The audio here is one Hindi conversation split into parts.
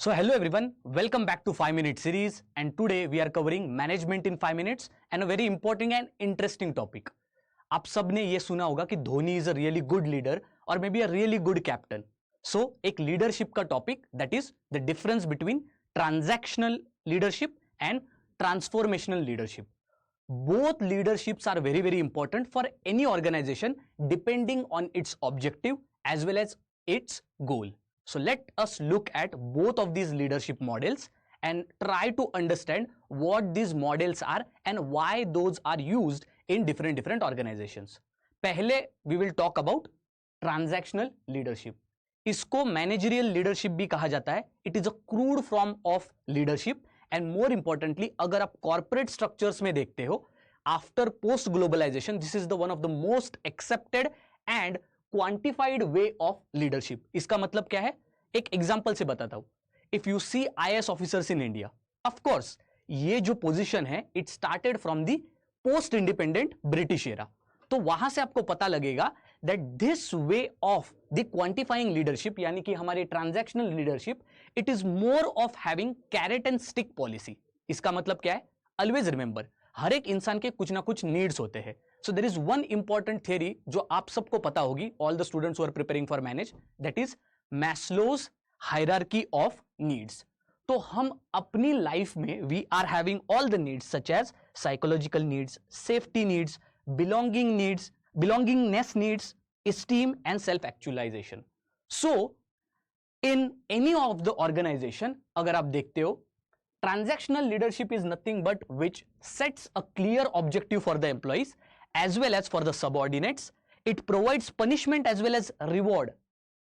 So hello everyone, welcome back to 5 Minute series, and today we are covering management in 5 minutes and a very important and interesting topic. आप सब ने ये सुना होगा कि Dhoni is a really good leader और may be a really good captain. So एक लीडरशिप का topic that is the difference between transactional leadership and transformational leadership. Both leaderships are very very important for any organization depending on its objective as well as its goal. So let us look at both of these leadership models and try to understand what these models are and why those are used in different organizations. पहले we will talk about transactional leadership. इसको managerial leadership भी कहा जाता है. It is a crude form of leadership. And more importantly अगर आप कॉर्पोरेट स्ट्रक्चर्स में देखते हो after post globalisation this is the one of the most accepted and quantified way of leadership. इसका मतलब क्या है, एक एग्जांपल से बताता हूं. If you see IAS officers in India, of course ये जो पोजीशन है it started from the post independent British era. तो वहां से आपको पता लगेगा that this way of the quantifying leadership यानी कि हमारी transactional leadership it is more of having carrot and stick policy. इसका मतलब क्या है, ऑलवेज रिमेंबर हर एक इंसान के कुछ ना कुछ नीड्स होते हैं. So there is one important theory जो आप सबको पता होगी, all the students who are preparing for manage, that is Maslow's hierarchy of needs. तो हम अपनी लाइफ में we are having all the needs such as psychological needs, safety needs, belongingness needs, esteem and self-actualization. So in any of the organization अगर आप देखते हो transactional leadership is nothing but which sets a clear objective for the employees as well as for the subordinates. It provides punishment as well as reward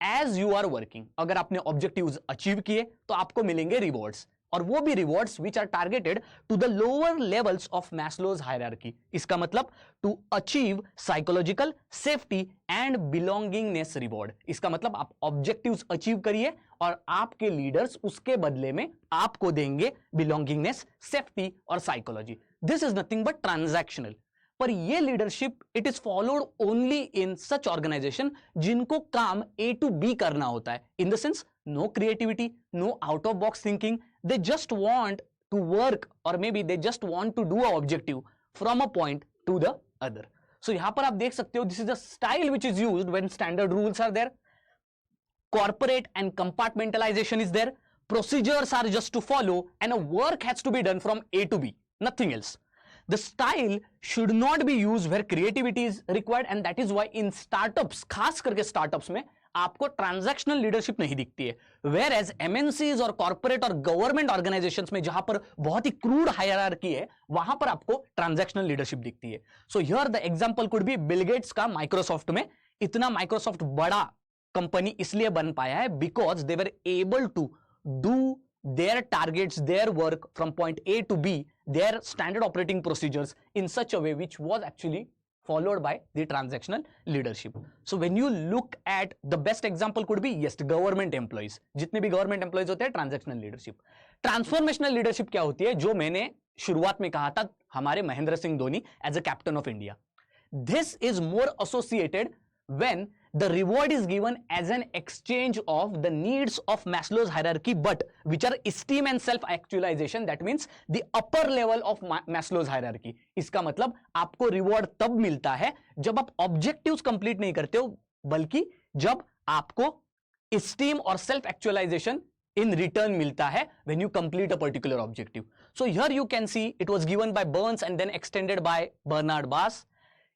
as you are working. अगर आपने objectives achieve किए तो आपको मिलेंगे rewards, और वो भी rewards which are targeted to the lower levels of Maslow's hierarchy. इसका मतलब to achieve psychological safety and belongingness reward. इसका मतलब आप ऑब्जेक्टिव्स अचीव करिए और आपके लीडर्स उसके बदले में आपको देंगे बिलोंगिंगनेस, सेफ्टी और psychology. This is nothing but transactional. पर ये leadership it is followed only in such organisation जिनको काम ए टू बी करना होता है. In the sense no creativity, no out of box thinking. They just want to work or maybe they just want to do a objective from a point to the other. So यहाँ पर आप देख सकते हो this is the style which is used when standard rules are there, corporate and compartmentalization is there, procedures are just to follow and a work has to be done from A to B, nothing else. The style should not be used where creativity is required and that is why in startups, खास करके startups में आपको ट्रांजैक्शनल लीडरशिप नहीं दिखती है. वेयर एज एमएनसीज और कॉर्पोरेट और गवर्नमेंट ऑर्गेनाइजेशंस में जहां पर बहुत ही क्रूड हायरार्की है वहां पर आपको ट्रांजैक्शनल लीडरशिप दिखती है. So here the example could be Bill Gates का माइक्रोसॉफ्ट में. इतना माइक्रोसॉफ्ट बड़ा कंपनी इसलिए बन पाया है because they were able to do their targets, their work from point A to B, their standard operating procedures in such a way which was actually followed by the transactional leadership. So when you look at the best example could be yes government employees. जितने भी government employees होते हैं transactional leadership. Transformational leadership क्या होती है, जो मैंने शुरुआत में कहा था हमारे Mahendra Singh Dhoni as a captain of India. This is more associated when the reward is given as an exchange of the needs of Maslow's hierarchy but which are esteem and self actualization. That means the upper level of Maslow's hierarchy. इसका मतलब आपको रिवॉर्ड तब मिलता है जब आप ऑब्जेक्टिव्स कंप्लीट नहीं करते हो बल्कि जब आपको esteem और self actualization in return मिलता है when you complete a particular objective. So here you can see it was given by Burns and then extended by Bernard Bass.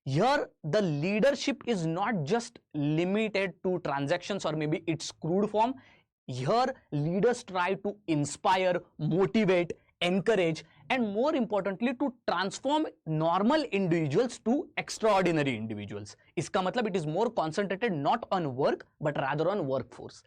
Here the leadership is not just limited to transactions or maybe its crude form. Here leaders try to inspire, motivate, encourage and more importantly to transform normal individuals to extraordinary individuals. इसका मतलब it is more concentrated not on work but rather on workforce.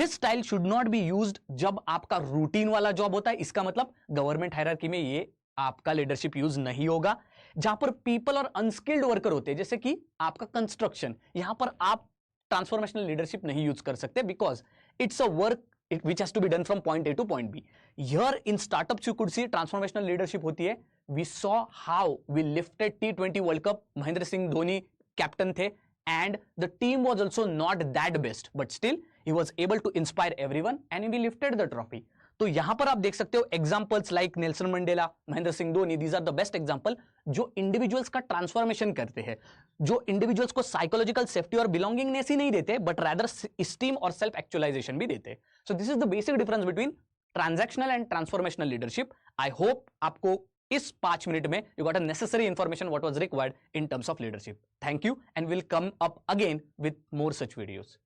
This style should not be used जब आपका रूटीन वाला जॉब होता है. इसका मतलब गवर्नमेंट हायरार्की में ये आपका लीडरशिप यूज नहीं होगा. जहां पर पीपल और अनस्किल्ड वर्कर होते हैं जैसे कि आपका कंस्ट्रक्शन, यहां पर आप ट्रांसफॉर्मेशनल लीडरशिप नहीं यूज कर सकते because it's a work which has to be done from point A to point B. Here in startups you could see transformational leadership होती है. We saw how we lifted T20 World Cup. Mahendra Singh Dhoni captain थे and the team was also not that best, but still he was able to inspire everyone and he lifted the trophy. तो यहां पर आप देख सकते हो examples like Nelson Mandela, Mahendra Singh Dhoni, these are the best example जो इंडिविजुअल्स का ट्रांसफॉर्मेशन करते हैं, जो इंडिविजुअल्स को साइकोलॉजिकल सेफ्टी और बिलोंगिंगनेस ही नहीं देते बट रादर स्टीम और सेल्फ एक्चुअलाइजेशन भी देते. So this is the basic difference between transactional and transformational leadership. I hope आपको इस 5 मिनट में you got a necessary information what was required in terms of leadership. Thank you and will come up again with more such videos.